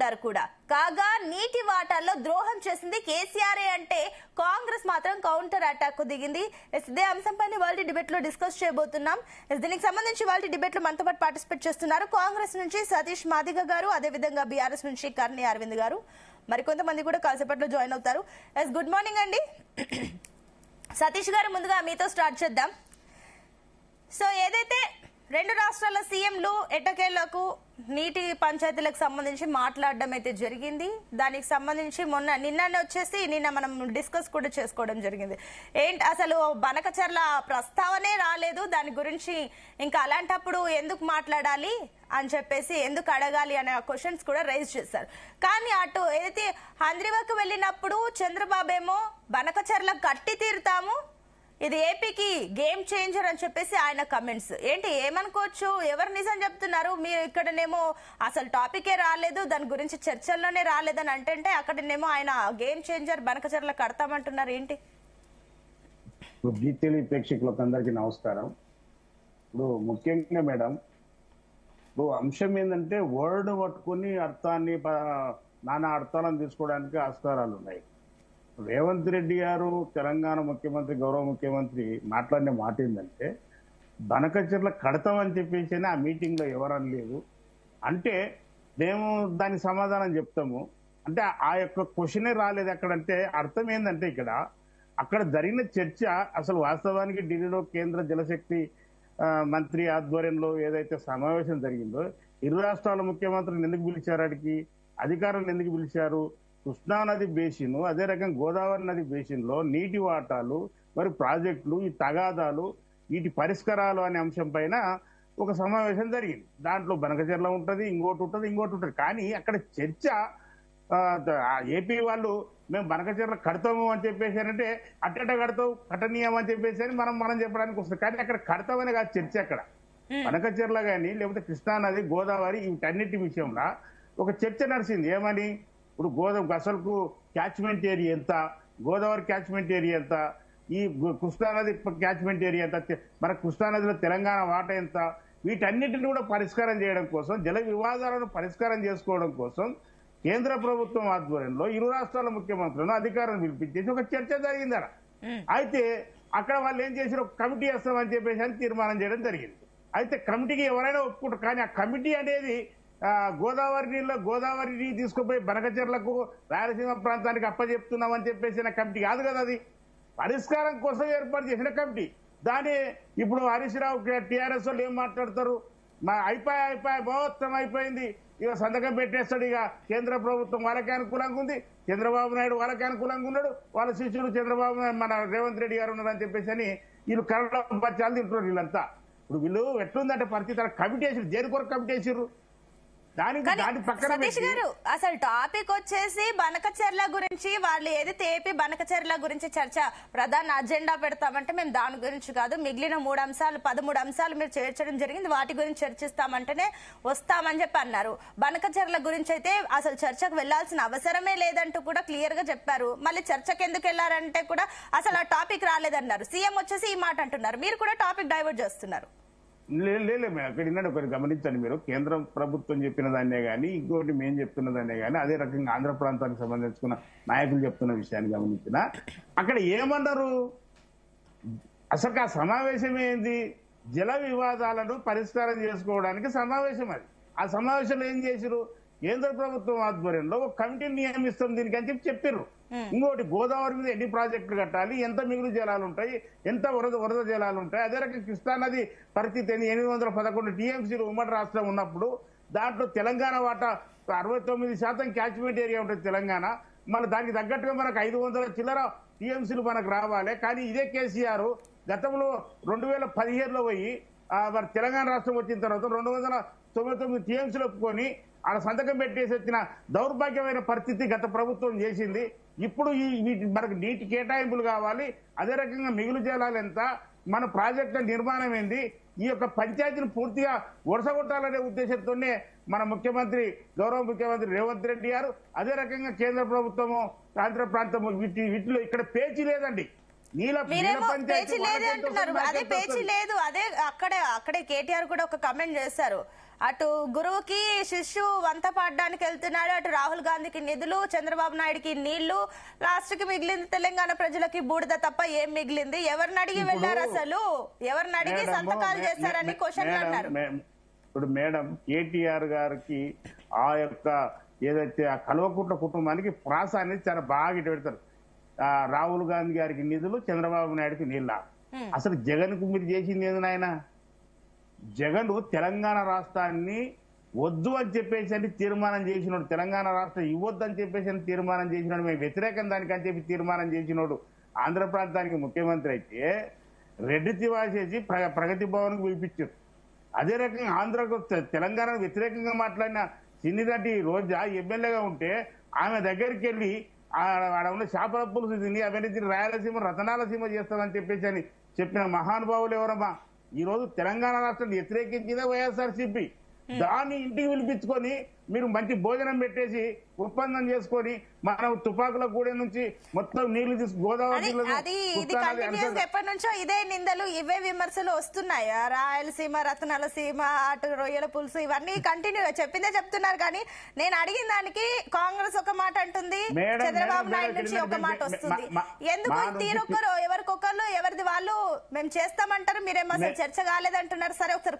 అంటారు కూడా. కాగా నీటి వాటాల్లో ద్రోహం చేసింది కేసీఆర్ అంటే కాంగ్రెస్ మాత్రం కౌంటర్ అటాక్ దిగింది. ఇదే అంశంపై వాళ్ళ డిబేట్ లో డిస్కస్ చేయబోతున్నాం. దీనికి సంబంధించి వాళ్ళ డిబేట్ లో మనతో పాటు పార్టిసిపేట్ చేస్తున్నారు కాంగ్రెస్ నుంచి సతీష్ మాదిగ గారు, అదేవిధంగా బీఆర్ఎస్ నుంచి కర్ణి అరవింద్ గారు, మరికొంతమంది కూడా కాసేపట్లో జాయిన్ అవుతారు. గుడ్ మార్నింగ్ అండి. సతీష్ గారు, ముందుగా మీతో స్టార్ట్ చేద్దాం. సో ఏదైతే రెండు రాష్ట్రాల సీఎంలు ఎట్టకేళ్లకు నీటి పంచాయతీలకు సంబంధించి మాట్లాడడం అయితే జరిగింది. దానికి సంబంధించి నిన్న మనం డిస్కస్ కూడా చేసుకోవడం జరిగింది. ఏంటి అసలు బనకచర్ల ప్రస్తావనే రాలేదు దాని గురించి, ఇంకా అలాంటప్పుడు ఎందుకు మాట్లాడాలి అని చెప్పేసి, ఎందుకు అడగాలి అనే క్వశ్చన్స్ కూడా రైజ్ చేశారు. కానీ అటు ఏదైతే హంద్రివకు వెళ్ళినప్పుడు చంద్రబాబు ఏమో బనకచర్ల కట్టి తీరుతాము, ఇది ఏపీకి గేమ్ చేంజర్ అని చెప్పేసి ఆయన కమెంట్స్. ఏంటి ఏమనుకోవచ్చు, ఎవరు నిజం చెప్తున్నారు? మీరు ఇక్కడనేమో అసలు టాపికే రాలేదు, దాని గురించి చర్చల్లోనే రాలేదని అంటే అక్కడనేమో ఆయన గేమ్ చేంజర్ బనకచర్ల కడతామంటున్నారు. ఏంటి? ప్రేక్షకులకు అందరికీ నమస్కారం. ఇప్పుడు ముఖ్యంగా మేడం, ఇప్పుడు అంశం ఏంటంటే వర్డ్ పట్టుకుని అర్థాన్ని నానా అర్థాలను తీసుకోవడానికి ఆస్కారాలు ఉన్నాయి. రేవంత్ రెడ్డి గారు తెలంగాణ ముఖ్యమంత్రి, గౌరవ ముఖ్యమంత్రి మాట్లాడిన మాట ఏంటంటే బనకచర్ల కడతామని చెప్పేసి ఆ మీటింగ్ లో ఎవరని లేదు అంటే మేము దానికి సమాధానం చెప్తాము అంటే ఆ యొక్క క్వశ్చనే రాలేదు అక్కడంటే అర్థం ఏంటంటే అక్కడ జరిగిన చర్చ అసలు వాస్తవానికి ఢిల్లీలో కేంద్ర జలశక్తి మంత్రి ఆధ్వర్యంలో ఏదైతే సమావేశం జరిగిందో ఇరు రాష్ట్రాల ముఖ్యమంత్రులను ఎందుకు పిలిచారు, అడిగి అధికారులను ఎందుకు పిలిచారు, కృష్ణానది బేసిన్ అదే రకంగా గోదావరి నది బేసిన్ లో నీటి వాటాలు, మరి ప్రాజెక్టులు, ఈ తగాదాలు, వీటి పరిష్కారాలు అనే అంశం పైన ఒక సమావేశం జరిగింది. దాంట్లో బనకచర్ల ఉంటది, ఇంకోటి ఉంటుంది. కానీ అక్కడ చర్చ ఏపీ వాళ్ళు మేము బనకచర్ల కడతాము అని చెప్పేసి అంటే అట్టట కడతావు కట్టనీయం అని చెప్పేసి అని మనం చెప్పడానికి వస్తుంది. కానీ అక్కడ కడతామని కాదు చర్చ. అక్కడ బనకచర్ల కానీ లేకపోతే కృష్ణానది, గోదావరి వీటన్నిటి విషయంలో ఒక చర్చ నడిచింది. ఏమని, ఇప్పుడు అసలుకు క్యాచ్మెంట్ ఏరియా ఎంత, గోదావరి క్యాచ్మెంట్ ఏరియా ఎంత, ఈ కృష్ణానది క్యాచ్మెంట్ ఏరియా ఎంత, మన కృష్ణానదిలో తెలంగాణ వాటా ఎంత, వీటన్నిటిని కూడా పరిష్కారం చేయడం కోసం, జల వివాదాలను పరిష్కారం చేసుకోవడం కోసం కేంద్ర ప్రభుత్వం ఆధ్వర్యంలో ఇరు రాష్ట్రాల ముఖ్యమంత్రులను అధికారులను పిలిపించేసి ఒక చర్చ జరిగింది. అయితే అక్కడ వాళ్ళు ఏం చేశారు, ఒక కమిటీ వేస్తామని చెప్పేసి అని తీర్మానం చేయడం జరిగింది. అయితే కమిటీకి ఎవరైనా ఒప్పుకుంటారు, కానీ ఆ కమిటీ అనేది గోదావరి నీళ్ళు తీసుకుపోయి బనకచర్లకు రాయలసీమ ప్రాంతానికి అప్పచెప్తున్నామని చెప్పేసిన కమిటీ కాదు కదా. అది పరిష్కారం కోసం ఏర్పాటు చేసిన కమిటీ. దాని ఇప్పుడు హరీష్ రావు టీఆర్ఎస్ వాళ్ళు ఏం మాట్లాడతారు, అయిపోయి మొత్తం అయిపోయింది, ఇక సంతకం పెట్టేస్తాడు, ఇక కేంద్ర ప్రభుత్వం వాళ్ళకి అనుకూలంగా ఉంది, చంద్రబాబు నాయుడు వాళ్ళకి అనుకూలంగా ఉన్నాడు, వాళ్ళ శిష్యుడు చంద్రబాబు మన రేవంత్ రెడ్డి గారు ఉన్నారని చెప్పేసి అని వీళ్ళు కరోనా బచ్చాలు తింటున్నారు. వీళ్ళంతా ఇప్పుడు వీళ్ళు ఎట్లుందంటే పరిస్థితి, కమిటీ వేసారు, దేని కొరకు కమిటీ వేసారు. సతీష్ గారు, అసలు టాపిక్ వచ్చేసి బనకచర్ల గురించి, వాళ్ళు ఏదైతే ఏపీ బనకచర్ల గురించి చర్చ ప్రధాన అజెండా పెడతామంటే మేము దాని గురించి కాదు, మిగిలిన 13 అంశాలు మీరు చేర్చడం జరిగింది, వాటి గురించి చర్చిస్తామంటేనే వస్తామని చెప్పి అన్నారు. బనకచర్ల గురించి అయితే అసలు చర్చకు వెళ్లాల్సిన అవసరమే లేదంటూ కూడా క్లియర్ గా చెప్పారు. మళ్ళీ చర్చకు ఎందుకు వెళ్లారంటే కూడా అసలు ఆ టాపిక్ రాలేదన్నారు. సీఎం వచ్చేసి ఈ మాట అంటున్నారు, మీరు కూడా టాపిక్ డైవర్ట్ చేస్తున్నారు. లేదు అక్కడ విన్నాడు, ఒకటి గమనించండి మీరు. కేంద్ర ప్రభుత్వం చెప్పిన దాన్నే గానీ ఇంకోటి మేము చెప్తున్న దాన్నే గానీ అదే రకంగా ఆంధ్ర ప్రాంతానికి సంబంధించుకున్న నాయకులు చెప్తున్న విషయాన్ని గమనించిన అక్కడ ఏమన్నారు, అసలు ఆ సమావేశం ఏంది, జల వివాదాలను పరిష్కారం చేసుకోవడానికి సమావేశం. అది ఆ సమావేశంలో ఏం చేశారు, కేంద్ర ప్రభుత్వం ఆధ్వర్యంలో ఒక కమిటీని నియమిస్తాం దీనికి అని చెప్పారు. ఇంకోటి గోదావరి మీద ఎన్ని ప్రాజెక్టులు కట్టాలి, ఎంత మిగులు జలాలు ఉంటాయి, ఎంత వరద జలాలు ఉంటాయి, అదే రకంగా కృష్ణానది పరిస్థితి 811 టీఎంసీలు ఉమ్మడి రాష్ట్రం ఉన్నప్పుడు దాంట్లో తెలంగాణ వాటా 69% క్యాచ్మెంట్ ఏరియా ఉంటుంది తెలంగాణ. మళ్ళీ దానికి తగ్గట్టుగా మనకు 500 చిల్లర టీఎంసీలు మనకు రావాలి. కానీ ఇదే కేసీఆర్ గతంలో 2017లో పోయి మరి తెలంగాణ రాష్ట్రం వచ్చిన తర్వాత 299 టీఎంసీలు ఒప్పుకొని ఆడ సంతకం పెట్టేసి వచ్చిన దౌర్భాగ్యమైన పరిస్థితి గత ప్రభుత్వం చేసింది. ఇప్పుడు మనకు నీటి కేటాయింపులు కావాలి, అదే రకంగా మిగులు జలాలు ఎంత, మన ప్రాజెక్టుల నిర్మాణం ఏంది, ఈ యొక్క పంచాయతీని పూర్తిగా వరుసగొట్టాలనే ఉద్దేశంతోనే మన గౌరవ ముఖ్యమంత్రి రేవంత్ రెడ్డి గారు, అదే రకంగా కేంద్ర ప్రభుత్వము ఆంధ్ర ప్రాంతము వీటిలో ఇక్కడ పేచీ లేదండి. పేచీ లేదు అంటున్నారు, అదే పేచీ లేదు. అదే అక్కడే కేటీఆర్ కూడా ఒక కమెంట్ చేశారు, అటు గురువుకి శిష్యు వంత పాడడానికి వెళ్తున్నాడు, అటు రాహుల్ గాంధీకి నిధులు, చంద్రబాబు నాయుడుకి నీళ్లు, లాస్ట్ కి మిగిలింది తెలంగాణ ప్రజలకి బూడిద తప్ప ఏం మిగిలింది? ఎవరిని అడిగి వెళ్ళారు అసలు? ఎవరిని అడిగి సంతకాలు చేశారని క్వశ్చన్లు అన్నారు. ఇప్పుడు మేడం కేటీఆర్ గారికి ఆ యొక్క ఏదైతే ఆ కల్వకుంట్ల కుటుంబానికి ప్రాస అనేది చాలా బాగా ఇటు పెడతారు. రాహుల్ గాంధీ గారికి నిధులు, చంద్రబాబు నాయుడుకి నీళ్ళ. అసలు జగన్ కు మీరు చేసింది ఏది నాయన? జగన్ తెలంగాణ రాష్ట్రాన్ని వద్దు అని చెప్పేసి తీర్మానం చేసినోడు, తెలంగాణ రాష్ట్రం ఇవ్వద్దు అని చెప్పేసి తీర్మానం చేసినోడు, మేము వ్యతిరేకం దానికని చెప్పి తీర్మానం చేసినోడు ఆంధ్ర ప్రాంతానికి ముఖ్యమంత్రి అయితే రెడ్డి తివాసేసి ప్రగతి భవన్ కు పిలిపించారు. అదే రకంగా ఆంధ్రకు తెలంగాణ వ్యతిరేకంగా మాట్లాడిన సిన్నిరెడ్డి రోజా ఎమ్మెల్యేగా ఉంటే ఆమె దగ్గరికి వెళ్ళి ఆడ ఉన్న చేపల పులుసు తిని అవన్నీ రాయలసీమ రతనాల సీమ చేస్తామని చెప్పేసి అని చెప్పిన మహానుభావులు ఎవరమ్మా? ఈ రోజు తెలంగాణ రాష్ట్రాన్ని వ్యతిరేకించిందే వైఎస్ఆర్సీపీ. దాన్ని ఇంటికి పిలిపించుకొని మీరు మంచి భోజనం పెట్టేసి ఒప్పందం చేసుకొని మనం తుపాకుల గూడె నుంచి మొత్తం నీళ్లు తీసు గోదావరి ఎప్పటి నుంచో ఇదే నిందలు, ఇవే విమర్శలు వస్తున్నాయి. రాయలసీమ రత్నాల సీమ, అటు రొయ్యల పులుసు, ఇవన్నీ కంటిన్యూ చెప్పిందే చెప్తున్నారు. కానీ నేను అడిగిన దానికి కాంగ్రెస్ ఒక మాట అంటుంది, చంద్రబాబు నాయుడు నుంచి ఒక మాట వస్తుంది. ఎందుకు తీరొక్కరు ఎవరికొకరు ఎవరిది వాళ్ళు మేము చేస్తామంటారు, మీరేమో అసలు చర్చ కాలేదంటున్నారు. సరే ఒకసారి